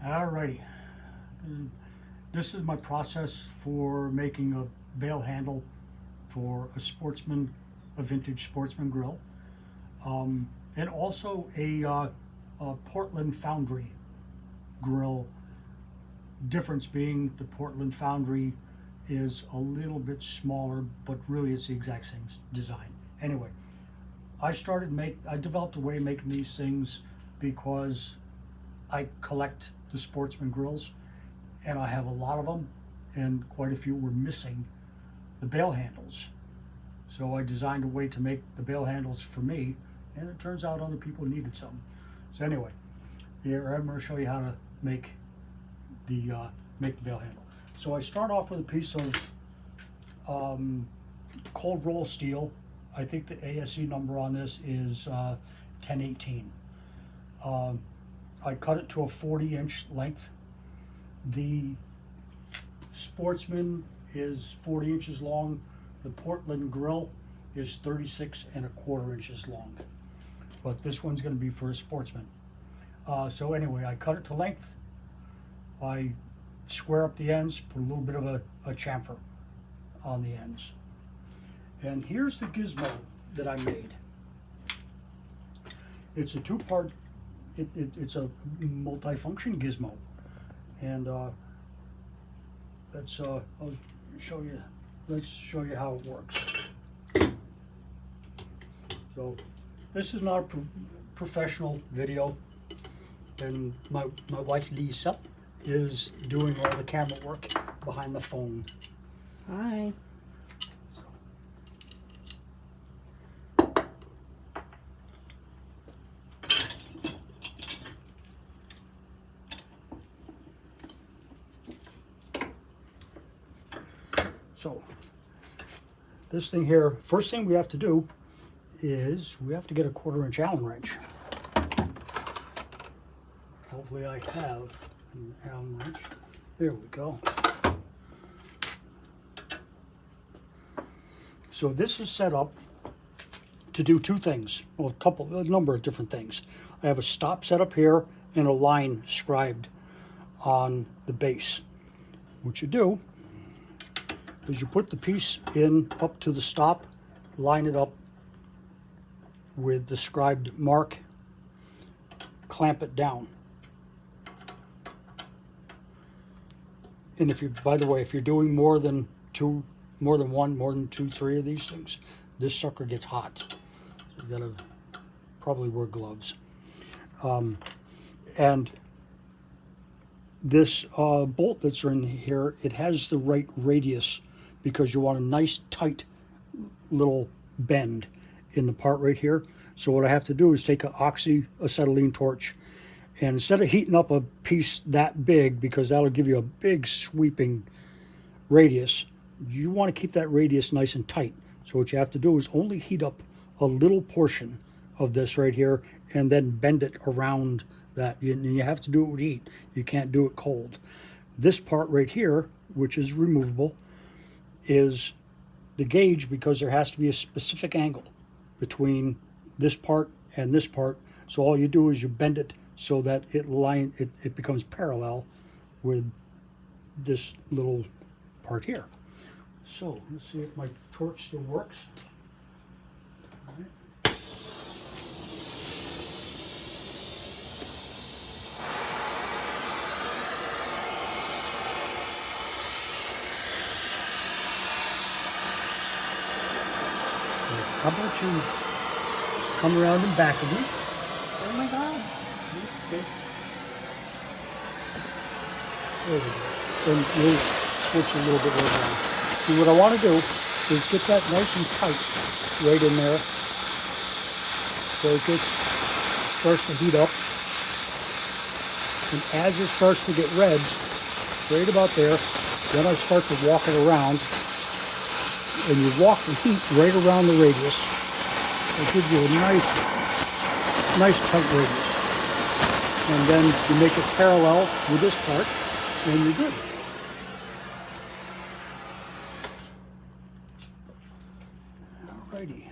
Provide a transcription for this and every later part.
Alrighty, this is my process for making a bail handle for a vintage Sportsman grill, and also a Portland Foundry grill. Difference being the Portland Foundry is a little bit smaller, but really it's the exact same design. Anyway, I developed a way of making these things because I collect the Sportsman grills, and I have a lot of them, and quite a few were missing the bail handles. So I designed a way to make the bail handles for me, and it turns out other people needed some. So anyway, here I'm going to show you how to make the bail handle. So I start off with a piece of cold roll steel. I think the ASE number on this is 1018. I cut it to a 40-inch length. The Sportsman is 40 inches long. The Portland grill is 36¼ inches long. But this one's going to be for a Sportsman. So anyway, I cut it to length. I square up the ends, put a little bit of a chamfer on the ends. And here's the gizmo that I made. It's a two-part. It's a multi-function gizmo, and let's show you how it works. So this is not a professional video, and my wife Lisa is doing all the camera work behind the phone. Hi. So this thing here, first thing we have to do is we have to get a 1/4-inch Allen wrench. Hopefully I have an Allen wrench. There we go. So this is set up to do two things, well, a number of different things. I have a stop set up here and a line scribed on the base. What you do is you put the piece in up to the stop, line it up with the scribed mark, clamp it down. And if you, by the way, if you're doing more than two, more than two, three of these things, this sucker gets hot. So you gotta probably wear gloves. And this bolt that's in here, it has the right radius because you want a nice tight little bend in the part right here. So what I have to do is take an oxyacetylene torch, and instead of heating up a piece that big, because that'll give you a big sweeping radius, you want to keep that radius nice and tight. So what you have to do is only heat up a little portion of this right here and then bend it around that. And you have to do it with heat. You can't do it cold. This part right here, which is removable, is the gauge, because there has to be a specific angle between this part and this part. So all you do is you bend it so that it becomes parallel with this little part here. So let's see if my torch still works. All right. How about you come around in back of me? Oh my God. Okay. There we go. And we'll switch a little bit later on. See, what I want to do is get that nice and tight right in there so it starts to heat up. And as it starts to get red, right about there, then I start to walk it around. And you walk the heat right around the radius. It gives you a nice tight radius. And then you make it parallel with this part, and you're good. Alrighty.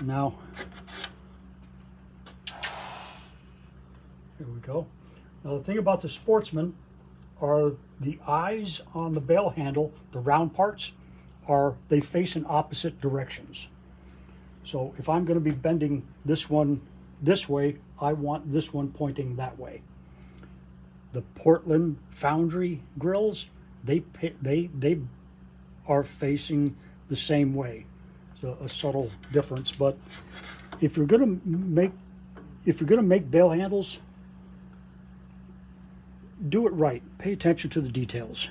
Now, here we go. Now the thing about the Sportsman are the eyes on the bail handle, the round parts, they face in opposite directions. So if I'm going to be bending this one this way, I want this one pointing that way. The Portland Foundry grills, they are facing the same way. So a subtle difference, but if you're going to make bail handles, do it right. Pay attention to the details.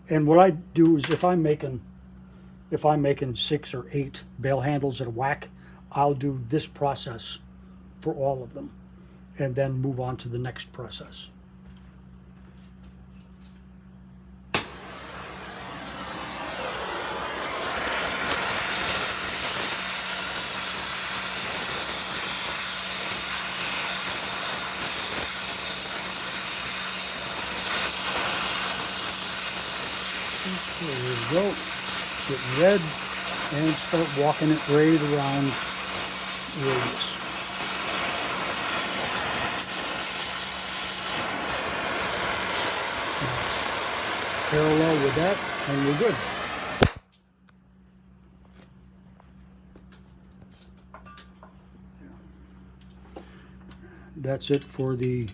And what I do is if I'm making 6 or 8 bail handles at a whack, I'll do this process for all of them and then move on to the next process. There we go. Get red and start walking it right around the radius. Parallel with that, and we're good. That's it for the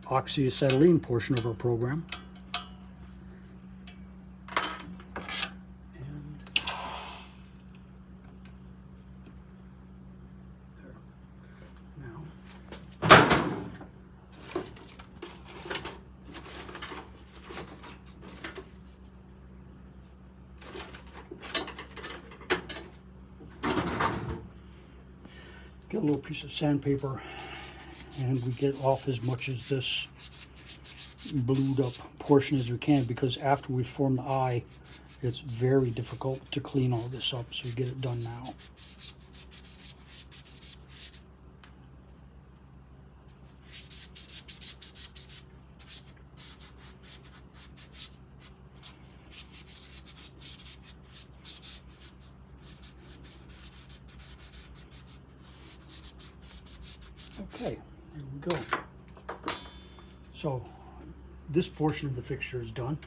oxyacetylene portion of our program. Get a little piece of sandpaper and we get off as much of this blued up portion as we can, because after we form the eye, it's very difficult to clean all this up, so we get it done now. Okay, there we go. So this portion of the fixture is done.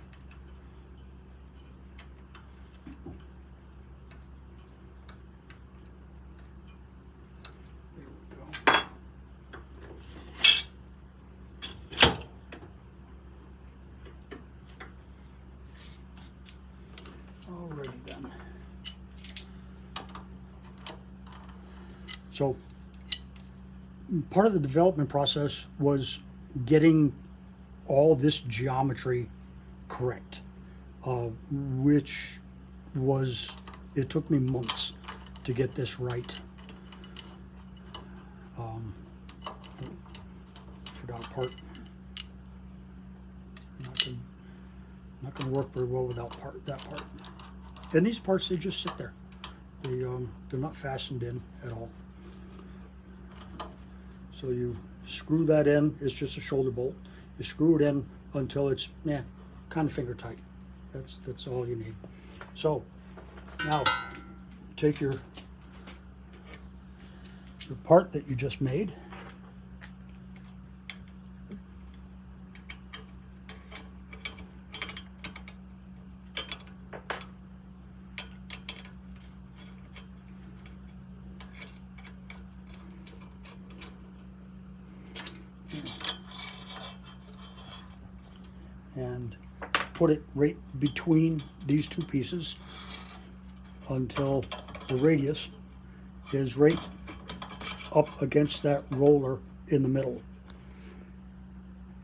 There we go. Alrighty then. So part of the development process was getting all this geometry correct, which was, it took me months to get this right. Forgot a part. Not gonna work very well without that part. And these parts, they just sit there. They're not fastened in at all. So you screw that in. It's just a shoulder bolt. You screw it in until it's kind of finger tight. That's all you need. So now take the part that you just made, and put it right between these two pieces until the radius is right up against that roller in the middle.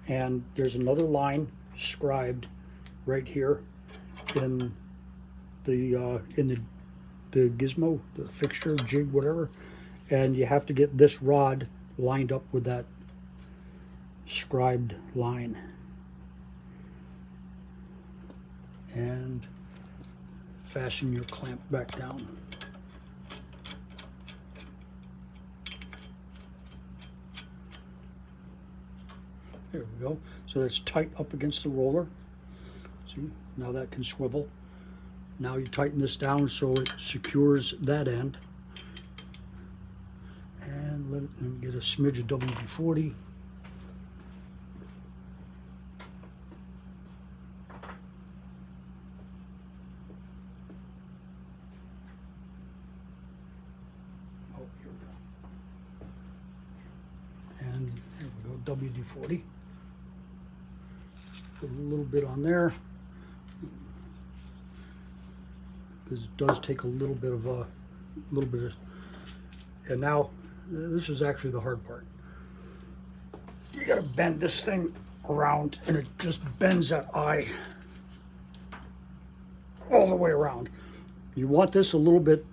And there's another line scribed right here in the gizmo, the fixture, jig, whatever, and you have to get this rod lined up with that scribed line. And fasten your clamp back down. There we go. So that's tight up against the roller. See, now that can swivel. Now you tighten this down so it secures that end. And let me get a smidge of WD-40. Oh, here we go. And there we go, WD-40. Put a little bit on there. Because it does take a little bit of, and now this is actually the hard part. You gotta bend this thing around and it just bends that eye all the way around. You want this a little bit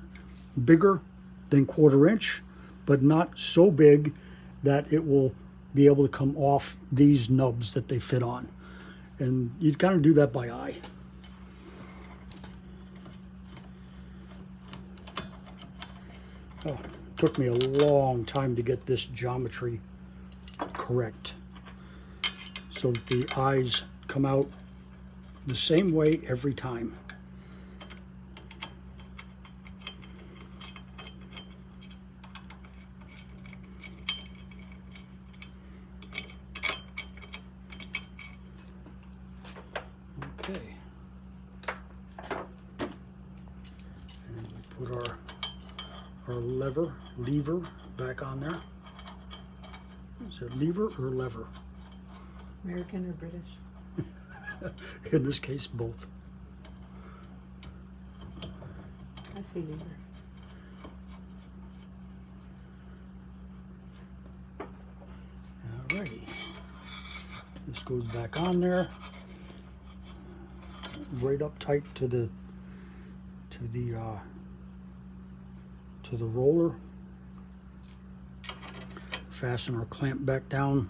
bigger than 1/4 inch, but not so big that it will be able to come off these nubs that they fit on. And you kind of do that by eye. Oh, took me a long time to get this geometry correct, so that the eyes come out the same way every time. Okay. And we put our lever back on there. Is it lever or lever? American or British? In this case, both. I see lever. Alrighty. This goes back on there. Right up tight to the roller. Fasten our clamp back down.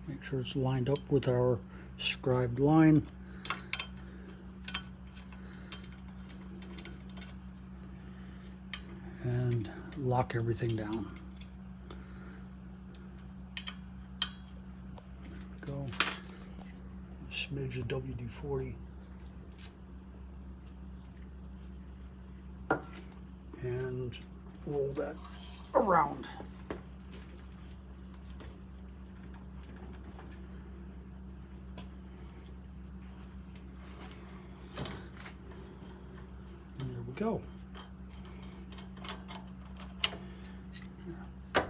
Make sure it's lined up with our scribed line. And lock everything down. Go. A smidge of WD-40. And roll that around. And there we go.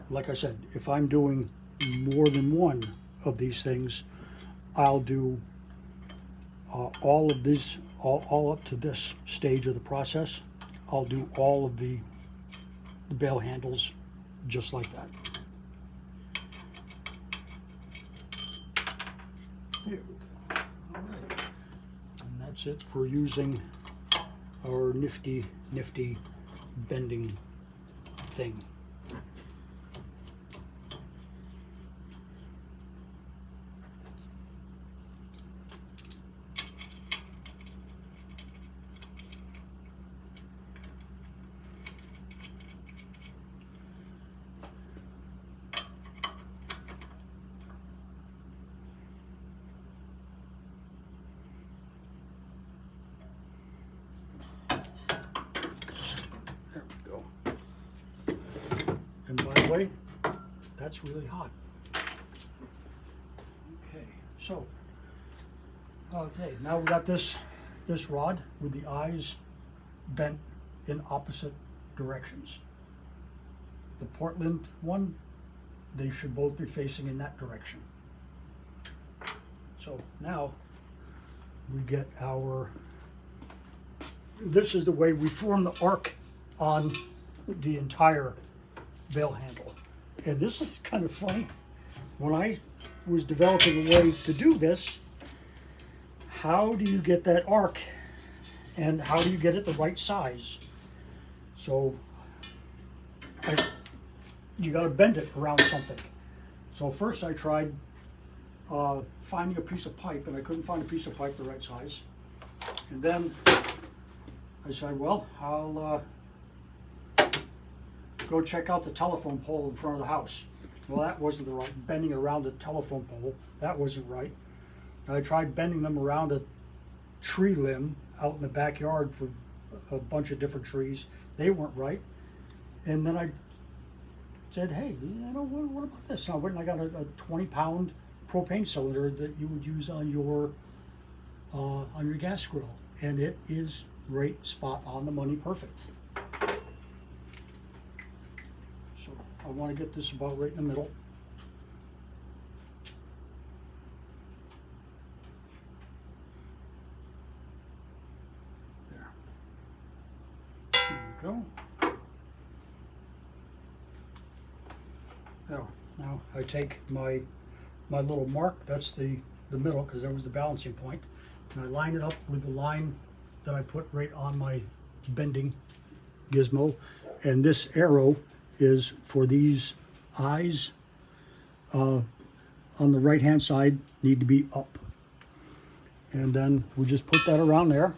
Like I said, if I'm doing more than one of these things, I'll do all of these, all up to this stage of the process. I'll do all of the bail handles just like that. There we go. All right. And that's it for using our nifty bending thing. There we go. And by the way, that's really hot. Okay, so, okay, now we got this rod with the eyes bent in opposite directions. The Portland one, they should both be facing in that direction. So now we get this is the way we form the arc on the entire bail handle. And this is kind of funny. When I was developing a way to do this, how do you get that arc and how do you get it the right size? So you got to bend it around something. So first I tried finding a piece of pipe, and I couldn't find a piece of pipe the right size. And then I said, well, I'll go check out the telephone pole in front of the house. Well, that wasn't the right, bending around the telephone pole, that wasn't right. And I tried bending them around a tree limb out in the backyard for a bunch of different trees. They weren't right. And then I said, hey, what about this? And I went and I got a 20-pound propane cylinder that you would use on your gas grill. And it is right spot on the money, perfect. So I want to get this about right in the middle. There. There we go. Now I take my little mark, that's the middle, because that was the balancing point, and I line it up with the line that I put right on my bending gizmo, and this arrow is for these eyes on the right hand side need to be up, and then we just put that around there.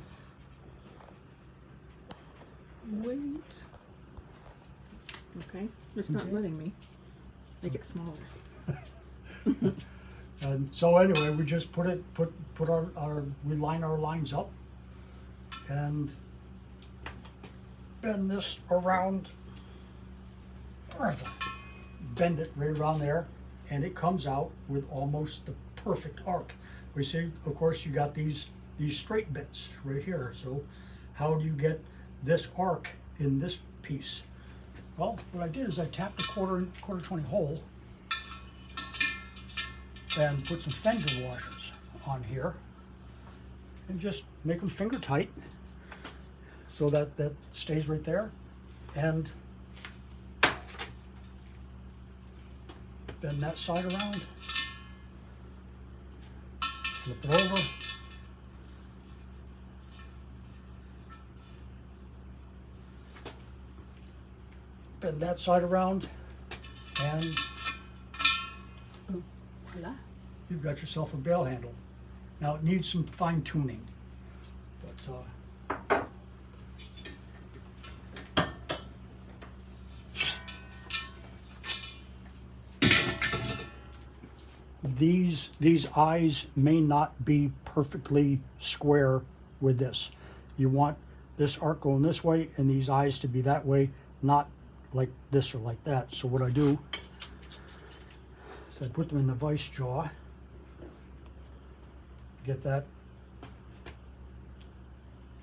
Wait. Okay, it's not letting me. Make it smaller. And so anyway, we just put we line our lines up and bend this around, bend it right around there, and it comes out with almost the perfect arc. We see, of course, you got these straight bits right here. So how do you get this arc in this piece? Well, what I did is I tapped a quarter 20 hole and put some fender washers on here and just make them finger tight so that stays right there, and bend that side around, flip it over, bend that side around, and Voila. you've got yourself a bail handle. Now it needs some fine tuning, but these eyes may not be perfectly square with this. You want this arc going this way and these eyes to be that way, not like this or like that. So what I do is I put them in the vice jaw, get that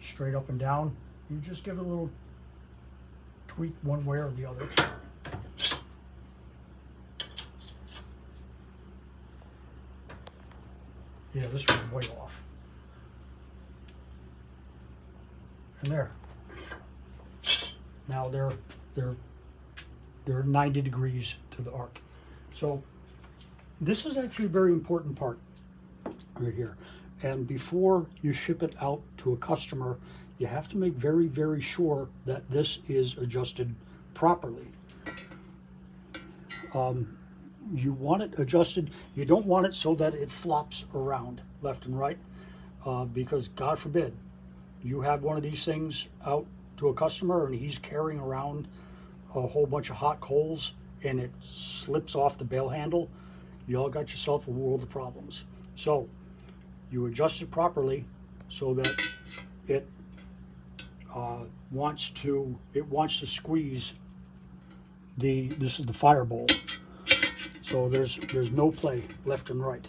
straight up and down. You just give it a little tweak one way or the other. Yeah, this one's way off. And there. Now they're 90 degrees to the arc. So this is actually a very important part right here. And before you ship it out to a customer, you have to make very, very sure that this is adjusted properly. You want it adjusted. You don't want it so that it flops around left and right, because God forbid you have one of these things out to a customer and he's carrying around a whole bunch of hot coals and it slips off the bail handle. You all got yourself a world of problems. So you adjust it properly so that it wants to squeeze this is the fire bowl. So there's no play left and right.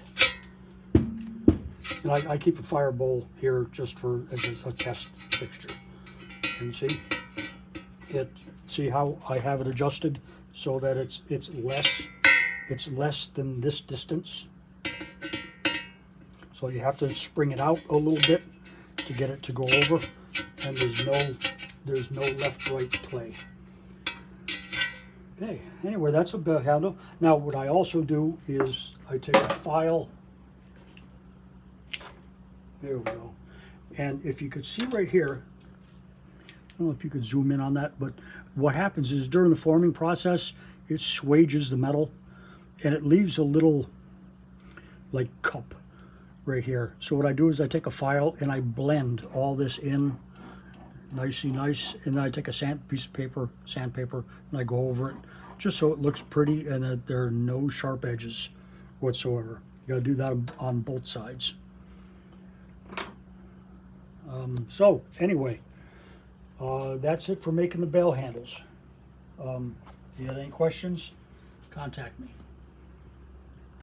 And I keep a fire bowl here just as a test fixture. And see how I have it adjusted so that it's less than this distance. So you have to spring it out a little bit to get it to go over, and there's no left-right play. Okay, anyway, that's a bail handle. Now what I also do is I take a file, there we go, and if you could see right here, I don't know if you could zoom in on that, but what happens is during the forming process, it swages the metal and it leaves a little like cup right here. So what I do is I take a file and I blend all this in nicey nice, and then I take a piece of sandpaper, and I go over it just so it looks pretty and that there are no sharp edges whatsoever. You gotta do that on both sides. So anyway, that's it for making the bell handles. If you got any questions, contact me.